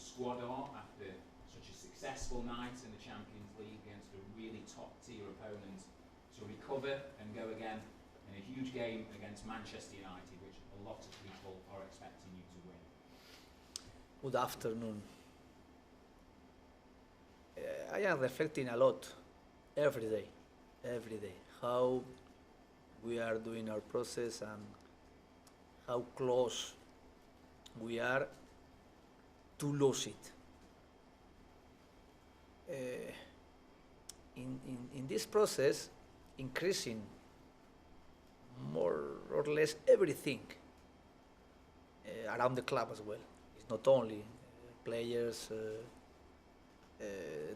squad are after such a successful night in the Champions League against a really top-tier opponent to recover and go again in a huge game against Manchester United, which a lot of people are expecting you to win? Good afternoon. I am reflecting a lot every day, how we are doing our process and how close we are to lose it. In this process, increasing more or less everything around the club as well. It's not only players,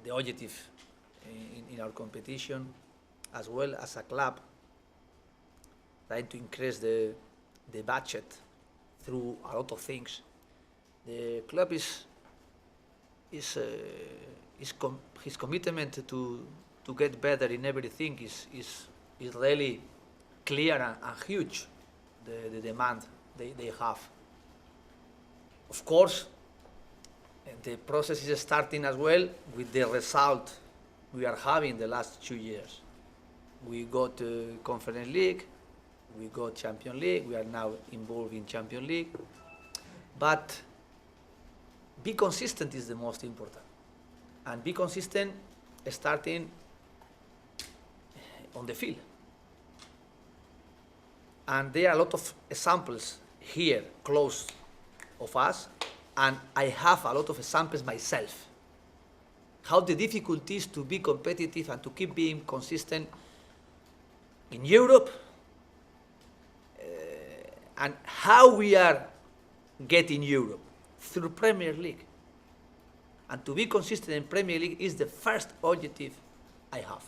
the objective in our competition, as well as a club trying to increase the budget through a lot of things. The club his commitment to get better in everything is really clear and huge. The demand they have. Of course, the process is starting as well with the result we are having the last 2 years. We got Conference League, we got Champions League, we are now involved in Champions League. But be consistent is the most important. And be consistent starting on the field. And there are a lot of examples here close of us, and I have a lot of examples myself. How the difficulty is to be competitive and to keep being consistent in Europe, and how we are getting Europe through Premier League. And to be consistent in Premier League is the first objective I have.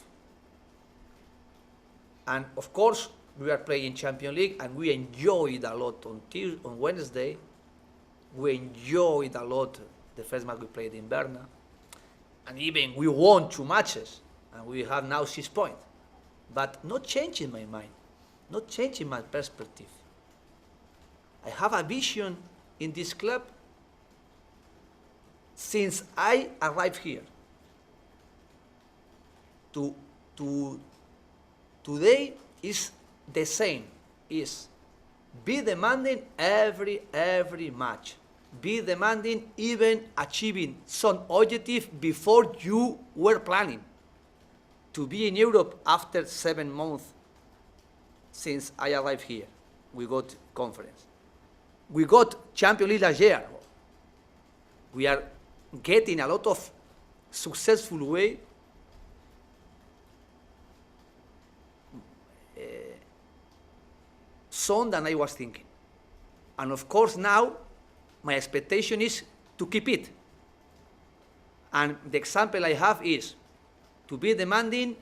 And of course, we are playing Champions League, and we enjoy it a lot on Wednesday. We enjoyed a lot the first match we played in Berna. And even we won 2 matches, and we have now 6 points. But not changing my mind, not changing my perspective. I have a vision in this club since I arrived here. Today is the same, is be demanding every match. Be demanding even achieving some objective before you were planning. To be in Europe after 7 months since I arrived here. We got conference. We got Champions League last year. We are getting a lot of successful way. Some than I was thinking. And of course now, my expectation is to keep it. And the example I have is to be demanding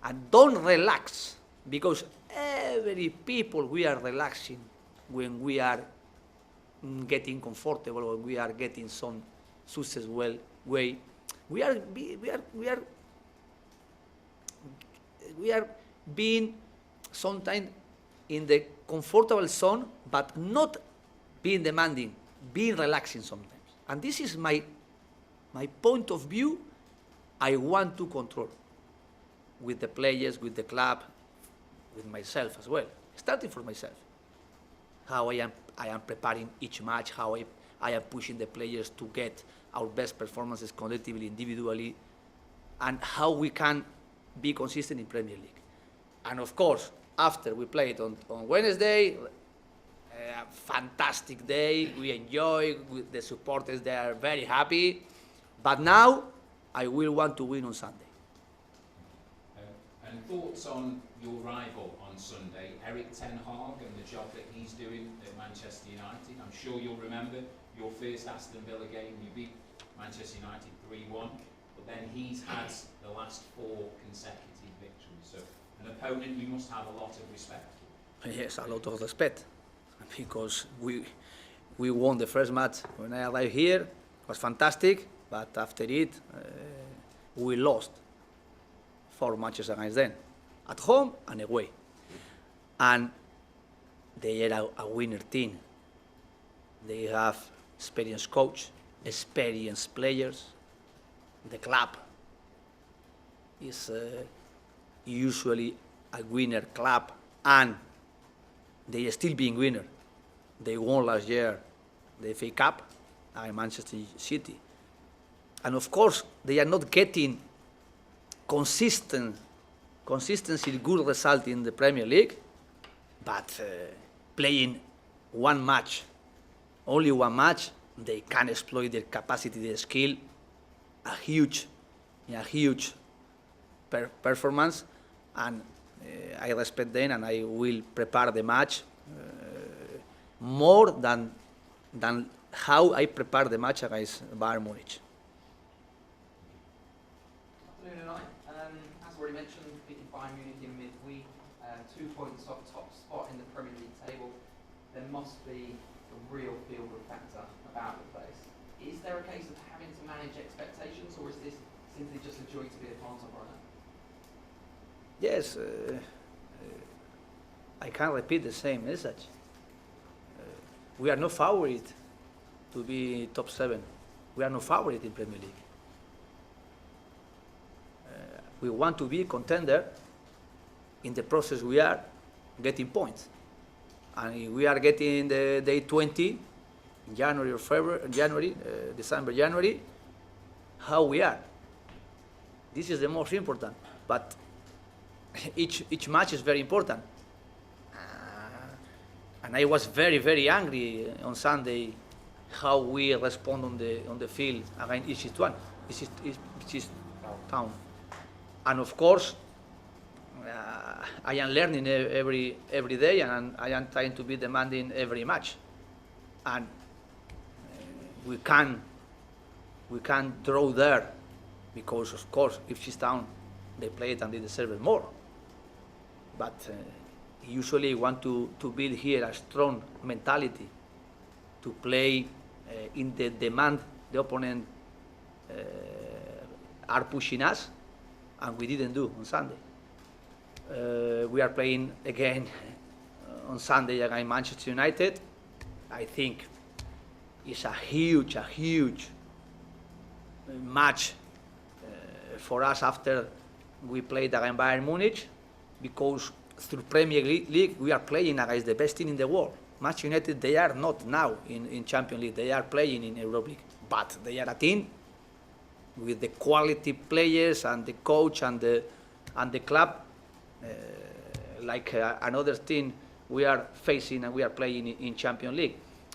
and don't relax, because every people we are relaxing when we are getting comfortable or we are getting some success well way. We are being sometimes in the comfortable zone, but not being demanding, being relaxing sometimes. And this is my point of view. I want to control with the players, with the club, with myself as well, starting from myself. How I am preparing each match, how I am pushing the players to get our best performances collectively, individually, and how we can be consistent in Premier League. And of course, after we played on Wednesday, a fantastic day, we enjoy, with the supporters, they are very happy. But now, I will want to win on Sunday. And thoughts on your rival on Sunday, Erik ten Hag, and the job that he's doing at Manchester United? I'm sure you'll remember your first Aston Villa game, you beat Manchester United 3-1, but then he's had the last 4 consecutive victories. So an opponent you must have a lot of respect for. Yes, a lot of respect, because we won the first match when I arrived here. It was fantastic, but after it, we lost 4 matches against them, at home and away. And they are a winner team. They have experienced coach. experienced players. The club is usually a winner club, and they are still being winner. They won last year the FA Cup at Manchester City. And of course, they are not getting consistency, good result in the Premier League, but playing one match, only one match, they can exploit their capacity, their skill, a huge performance, and I respect them, and I will prepare the match more than how I prepare the match against Bayern Munich. Afternoon, Unai. As already mentioned, beating Bayern Munich in midweek, 2 points off top spot in the Premier League table. There must be a real feel-good factor about the place. Is there a case of having to manage expectations, or is this simply just a joy to be a part of right now? Yes, I can repeat the same message. We are no favorite to be top 7. We are no favorite in Premier League. We want to be a contender. In the process, we are getting points. And if we are getting the day 20, January or February, December, January, how we are. This is the most important. But each match is very important. And I was very, very angry on Sunday how we respond on the field against each one, each town. And of course, I am learning every day, and I am trying to be demanding every match. And we can draw there, because of course, if she's down, they play it and they deserve it more. But usually want to build here a strong mentality to play in the demand the opponent are pushing us, and we didn't do on Sunday. We are playing again on Sunday against Manchester United. I think it's a huge match for us after we played against Bayern Munich, because through Premier League we are playing against the best team in the world. Manchester United, they are not now in Champions League, they are playing in Europa League, but they are a team with the quality players and the coach and the club, like another team we are facing and we are playing in Champions League.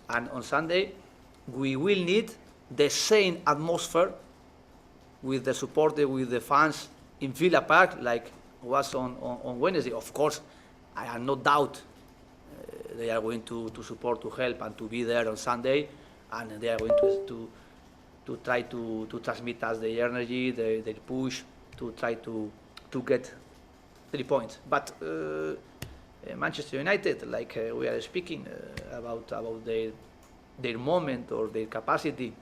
And on Sunday, we will need the same atmosphere with the supporters, with the fans in Villa Park, like was on Wednesday. Of course, I have no doubt they are going to support, to help, and to be there on Sunday, and they are going to try to transmit us the energy, the push, to try to get 3 points. But Manchester United, like we are speaking about their moment or their capacity,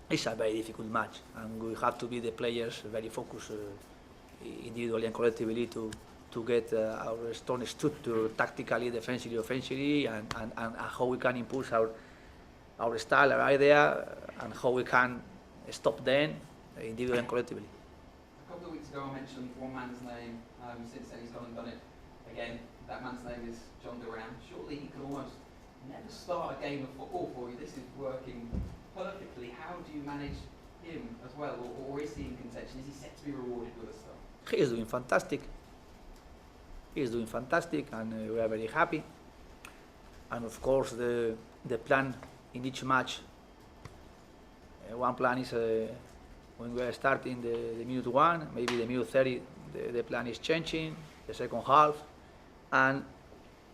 it's a very difficult match, and we have to be the players very focused individually and collectively to get our strong structure tactically, defensively, offensively, and how we can impose our style, our idea, and how we can stop them individually and collectively. A couple of weeks ago I mentioned one man's name. Since then he's gone and done it again. That man's name is John Duran. Surely he can almost never start a game of football for you. This is working perfectly. How do you manage him as well, or is he in contention? Is he set to be rewarded with a start? He is doing fantastic. He is doing fantastic, and we are very happy. And of course, the plan in each match. One plan is when we are starting the minute 1, maybe the minute 30, the plan is changing, the second half, and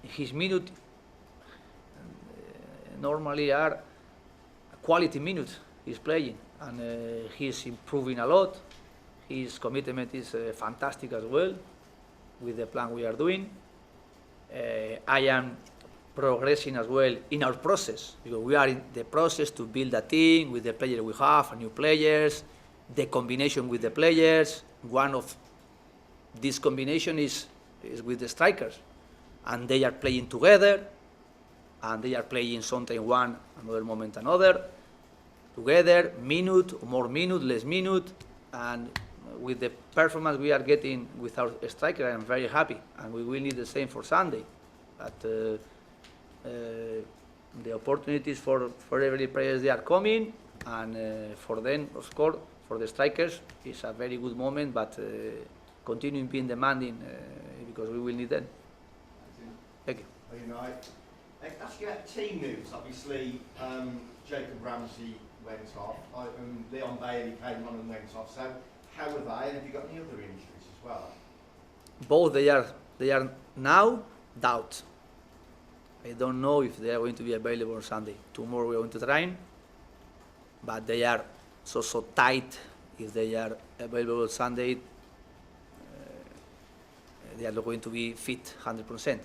his minute normally are quality minutes he's playing, and he's improving a lot. His commitment is fantastic as well with the plan we are doing. I am progressing as well in our process, because we are in the process to build a team with the players we have, new players, the combination with the players. One of this combination is with the strikers, and they are playing together, and they are playing sometimes one, another moment another. together, more minute, less minute, and with the performance we are getting with our striker, I am very happy, and we will need the same for Sunday. But the opportunities for every players they are coming, and for them, of course, for the strikers, it's a very good moment, but continuing being demanding because we will need them. Thank you. Unai, asking about team moves, obviously Jacob Ramsey went off, Leon Bailey came on and went off, so how are they, and have you got any other injuries as well? Both they are now doubt. I don't know if they are going to be available on Sunday. Tomorrow we are going to train, but they are so tight. If they are available on Sunday, they are not going to be fit 100%.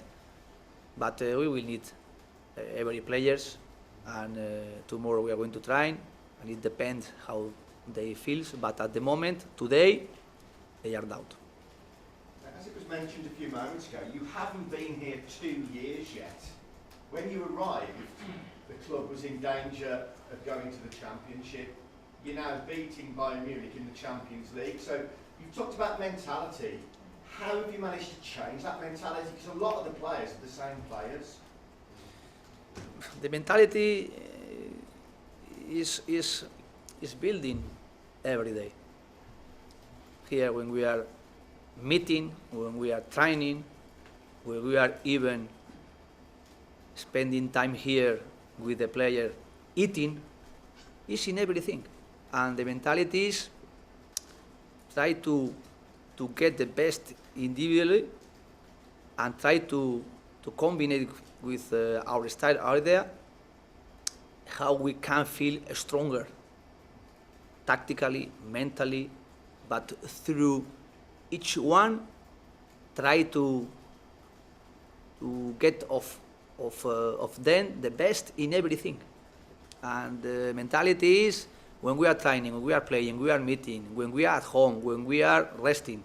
But we will need every players, and tomorrow we are going to train, and it depends how they feel. But at the moment, today, they are doubt. As it was mentioned a few moments ago, you haven't been here 2 years yet. When you arrived, the club was in danger of going to the Championship. You're now beating Bayern Munich in the Champions League. So you've talked about mentality. How have you managed to change that mentality? Because a lot of the players are the same players. The mentality is building every day. Here, when we are meeting, when we are training, when we are even spending time here with the player, eating, is in everything. And the mentality is try to get the best individually and try to combine it with our style, our idea, how we can feel stronger tactically, mentally, but through each one try to get of them the best in everything. And the mentality is when we are training, when we are playing, we are meeting, when we are at home, when we are resting,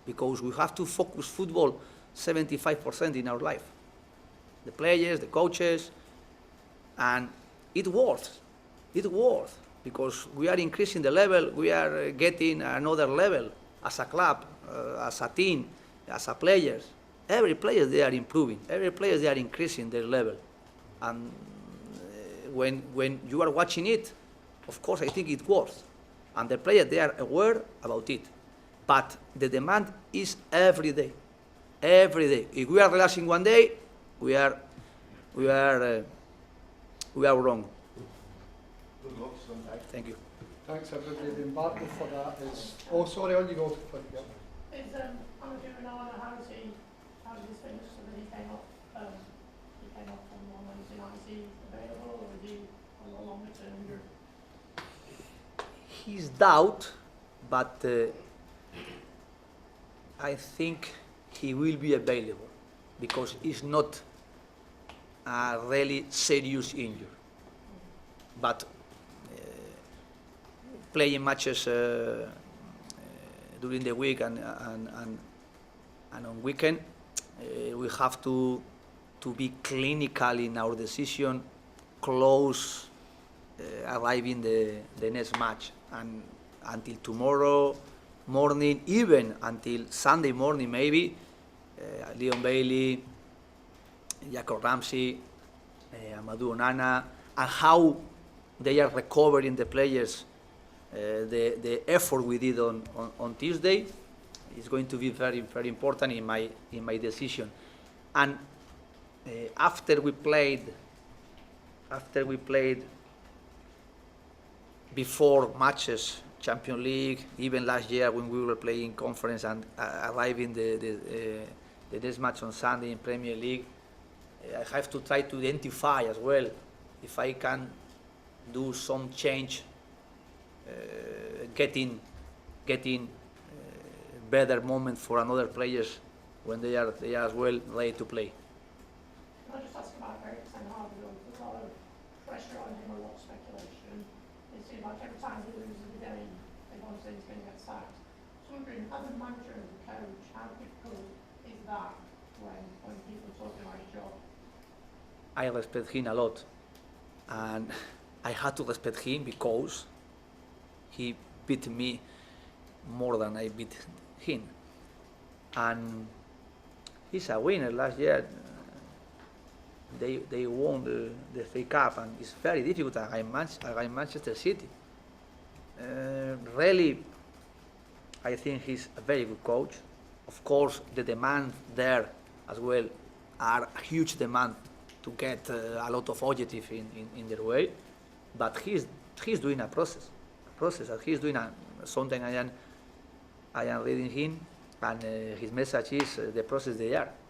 because we have to focus football 75% in our life. The players, the coaches, and it works. It works because we are increasing the level, we are getting another level as a club, as a team, as a players. Every player they are improving. Every player they are increasing their level. And when you are watching it, of course I think it works. And the players they are aware about it. But the demand is every day. Every day. If we are relaxing one day, we are wrong. Good luck Sunday. Thank you. Thanks everybody. The embargo for that is... Oh, sorry, on you go. Yeah. Is Unai Emery how does he finish so that he came off on one Wednesday night? Is he available or is he on a longer term injury? He's doubt, but I think he will be available because it's not a really serious injury. But playing matches during the week and on weekend, we have to be clinical in our decision, close, arriving the next match, and until tomorrow morning, even until Sunday morning maybe, Leon Bailey, Jacob Ramsey, Amadou Onana, and how they are recovering the players, the effort we did on Tuesday is going to be very, very important in my decision. And after we played before matches, Champions League, even last year when we were playing conference and arriving the next match on Sunday in Premier League, I have to try to identify as well if I can do some change, getting better moment for another players when they are as well ready to play. Can I just ask about Eric Ten Hag? There's a lot of pressure on him, a lot of speculation. It seems like every time he loses a game, everyone says he's going to get sacked. So I'm wondering, as a manager and a coach, how difficult is that when people are talking about his job? I respect him a lot, and I had to respect him because he beat me more than I beat him. And he's a winner. Last year they won the FA Cup, and it's very difficult against Manchester City. Really, I think he's a very good coach. Of course, the demand there as well are a huge demand to get a lot of objective in their way, but he's doing a process, and he's doing something I am reading him, and his message is the process they are.